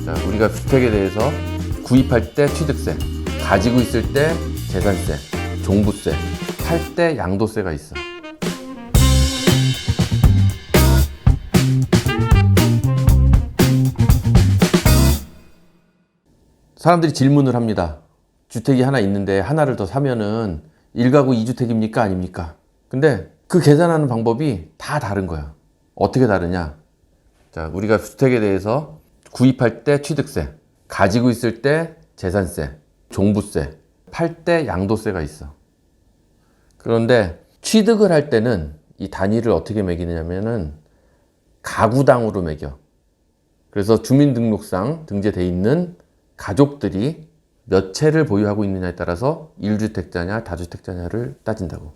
자, 우리가 주택에 대해서 구입할 때 취득세, 가지고 있을 때 재산세, 종부세, 팔 때 양도세가 있어. 사람들이 질문을 합니다. 주택이 하나 있는데 하나를 더 사면은 1가구 2주택입니까? 아닙니까? 근데 그 계산하는 방법이 다 다른 거야. 어떻게 다르냐? 자, 우리가 주택에 대해서 구입할 때 취득세, 가지고 있을 때 재산세, 종부세, 팔 때 양도세가 있어. 그런데 취득을 할 때는 이 단위를 어떻게 매기느냐면은 가구당으로 매겨. 그래서 주민등록상 등재돼 있는 가족들이 몇 채를 보유하고 있느냐에 따라서 1주택자냐 다주택자냐를 따진다고.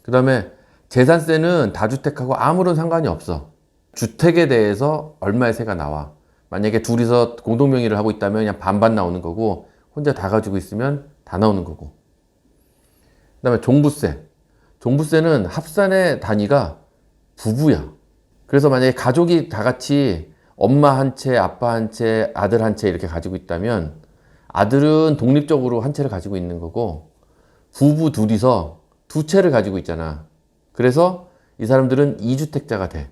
그 다음에 재산세는 다주택하고 아무런 상관이 없어. 주택에 대해서 얼마의 세가 나와. 만약에 둘이서 공동명의를 하고 있다면 그냥 반반 나오는 거고, 혼자 다 가지고 있으면 다 나오는 거고. 그 다음에 종부세. 종부세는 합산의 단위가 부부야. 그래서 만약에 가족이 다 같이 엄마 한 채, 아빠 한 채, 아들 한 채 이렇게 가지고 있다면 아들은 독립적으로 한 채를 가지고 있는 거고, 부부 둘이서 두 채를 가지고 있잖아. 그래서 이 사람들은 2주택자가 돼.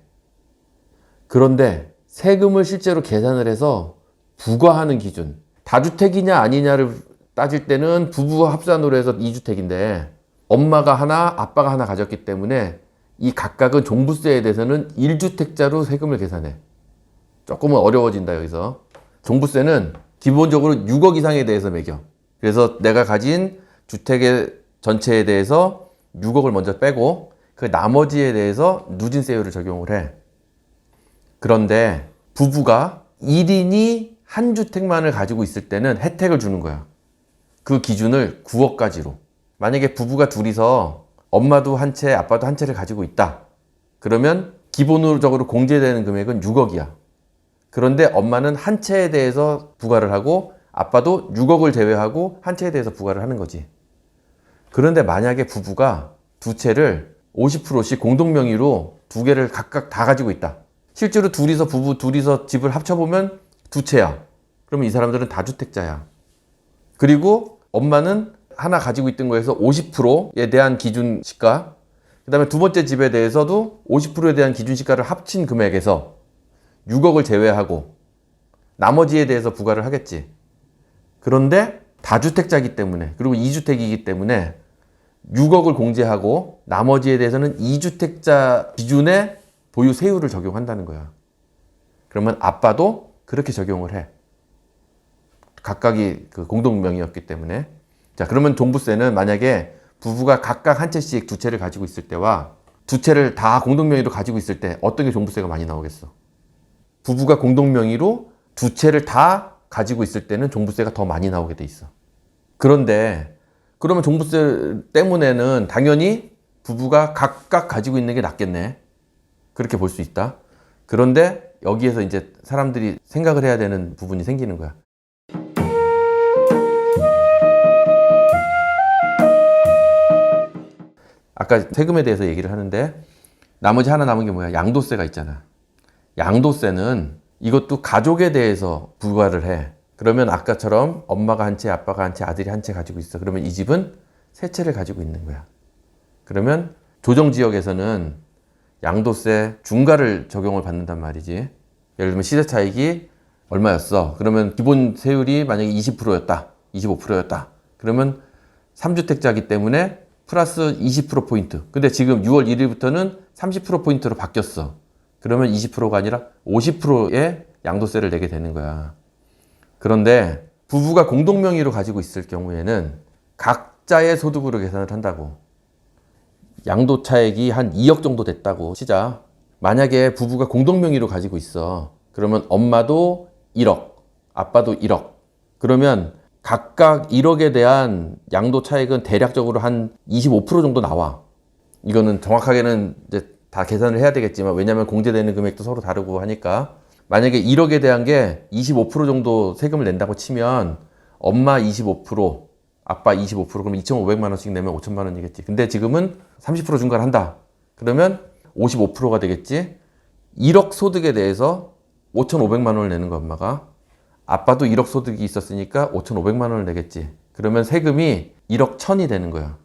그런데 세금을 실제로 계산을 해서 부과하는 기준, 다주택이냐 아니냐를 따질 때는 부부가 합산으로 해서 2주택인데 엄마가 하나, 아빠가 하나 가졌기 때문에 이 각각은 종부세에 대해서는 1주택자로 세금을 계산해. 조금은 어려워진다, 여기서. 종부세는 기본적으로 6억 이상에 대해서 매겨. 그래서 내가 가진 주택의 전체에 대해서 6억을 먼저 빼고 그 나머지에 대해서 누진세율을 적용을 해. 그런데 부부가 1인이 한 주택만을 가지고 있을 때는 혜택을 주는 거야. 그 기준을 9억까지로. 만약에 부부가 둘이서 엄마도 한 채, 아빠도 한 채를 가지고 있다. 그러면 기본적으로 공제되는 금액은 6억이야. 그런데 엄마는 한 채에 대해서 부과를 하고 아빠도 6억을 제외하고 한 채에 대해서 부과를 하는 거지. 그런데 만약에 부부가 두 채를 50%씩 공동명의로 두 개를 각각 다 가지고 있다. 실제로 부부 둘이서 집을 합쳐보면 두 채야. 그러면 이 사람들은 다주택자야. 그리고 엄마는 하나 가지고 있던 거에서 50%에 대한 기준 시가, 그 다음에 두 번째 집에 대해서도 50%에 대한 기준 시가를 합친 금액에서 6억을 제외하고 나머지에 대해서 부과를 하겠지. 그런데 다주택자이기 때문에, 그리고 2주택이기 때문에 6억을 공제하고 나머지에 대해서는 2주택자 기준의 보유 세율을 적용한다는 거야. 그러면 아빠도 그렇게 적용을 해. 각각이 그 공동명의였기 때문에. 자, 그러면 종부세는 만약에 부부가 각각 한 채씩 두 채를 가지고 있을 때와 두 채를 다 공동명의로 가지고 있을 때 어떤 게 종부세가 많이 나오겠어? 부부가 공동명의로 두 채를 다 가지고 있을 때는 종부세가 더 많이 나오게 돼 있어. 그런데 그러면 종부세 때문에는 당연히 부부가 각각 가지고 있는 게 낫겠네. 그렇게 볼 수 있다. 그런데 여기에서 이제 사람들이 생각을 해야 되는 부분이 생기는 거야. 아까 세금에 대해서 얘기를 하는데 나머지 하나 남은 게 뭐야? 양도세가 있잖아. 양도세는 이것도 가족에 대해서 부과를 해. 그러면 아까처럼 엄마가 한 채, 아빠가 한 채, 아들이 한 채 가지고 있어. 그러면 이 집은 세 채를 가지고 있는 거야. 그러면 조정지역에서는 양도세 중과를 적용을 받는단 말이지. 예를 들면 시세차익이 얼마였어? 그러면 기본 세율이 만약에 20%였다. 25%였다. 그러면 3주택자이기 때문에 플러스 20%포인트. 근데 지금 6월 1일부터는 30%포인트로 바뀌었어. 그러면 20%가 아니라 50%의 양도세를 내게 되는 거야. 그런데 부부가 공동명의로 가지고 있을 경우에는 각자의 소득으로 계산을 한다고. 양도차익이 한 2억 정도 됐다고 치자. 만약에 부부가 공동명의로 가지고 있어. 그러면 엄마도 1억, 아빠도 1억. 그러면 각각 1억에 대한 양도차익은 대략적으로 한 25% 정도 나와. 이거는 정확하게는 이제 다 계산을 해야 되겠지만, 왜냐하면 공제되는 금액도 서로 다르고 하니까. 만약에 1억에 대한 게 25% 정도 세금을 낸다고 치면 엄마 25%, 아빠 25%, 그러면 2,500만 원씩 내면 5천만 원이겠지. 근데 지금은 30% 중과를 한다. 그러면 55%가 되겠지. 1억 소득에 대해서 5,500만 원을 내는 거 엄마가. 아빠도 1억 소득이 있었으니까 5,500만 원을 내겠지. 그러면 세금이 1억 1,000이 되는 거야.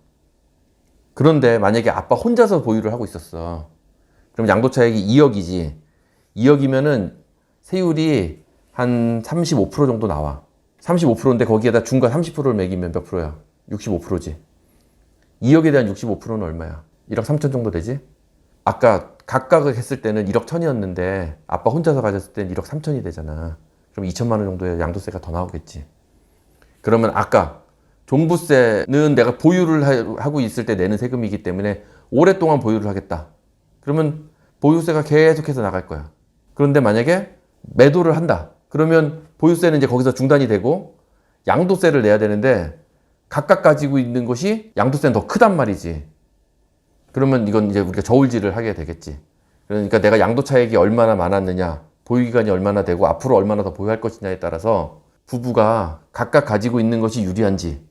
그런데 만약에 아빠 혼자서 보유를 하고 있었어. 그럼 양도차익이 2억이지. 2억이면은 세율이 한 35% 정도 나와. 35%인데 거기에다 중과 30%를 매기면 몇 프로야? 65%지. 2억에 대한 65%는 얼마야? 1억 3천 정도 되지? 아까 각각을 했을 때는 1억 1천이었는데 아빠 혼자서 가졌을 때는 1억 3천이 되잖아. 그럼 2천만 원 정도의 양도세가 더 나오겠지. 그러면 아까 종부세는 내가 보유를 하고 있을 때 내는 세금이기 때문에 오랫동안 보유를 하겠다. 그러면 보유세가 계속해서 나갈 거야. 그런데 만약에 매도를 한다. 그러면 보유세는 이제 거기서 중단이 되고 양도세를 내야 되는데 각각 가지고 있는 것이 양도세는 더 크단 말이지. 그러면 이건 이제 우리가 저울질을 하게 되겠지. 그러니까 내가 양도 차익이 얼마나 많았느냐, 보유기간이 얼마나 되고 앞으로 얼마나 더 보유할 것이냐에 따라서 부부가 각각 가지고 있는 것이 유리한지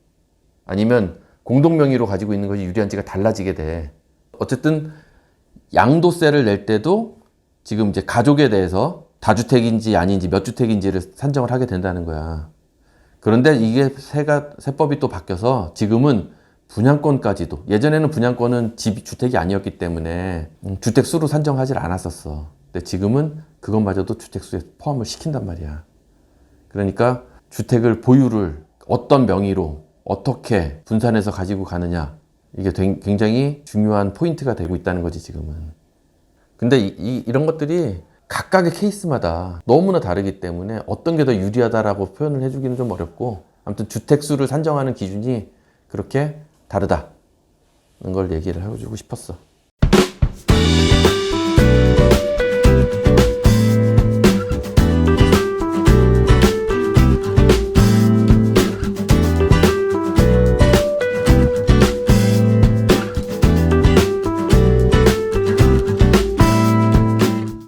아니면 공동명의로 가지고 있는 것이 유리한지가 달라지게 돼. 어쨌든 양도세를 낼 때도 지금 이제 가족에 대해서 다주택인지 아닌지 몇 주택인지를 산정을 하게 된다는 거야. 그런데 이게 세법이 또 바뀌어서 지금은 분양권까지도, 예전에는 분양권은 주택이 아니었기 때문에 주택 수로 산정하지 않았었어. 근데 지금은 그것마저도 주택 수에 포함을 시킨단 말이야. 그러니까 주택을 보유를 어떤 명의로 어떻게 분산해서 가지고 가느냐, 이게 굉장히 중요한 포인트가 되고 있다는 거지 지금은. 근데 이런 것들이 각각의 케이스마다 너무나 다르기 때문에 어떤 게 더 유리하다라고 표현을 해주기는 좀 어렵고, 아무튼 주택수를 산정하는 기준이 그렇게 다르다는 걸 얘기를 해주고 싶었어.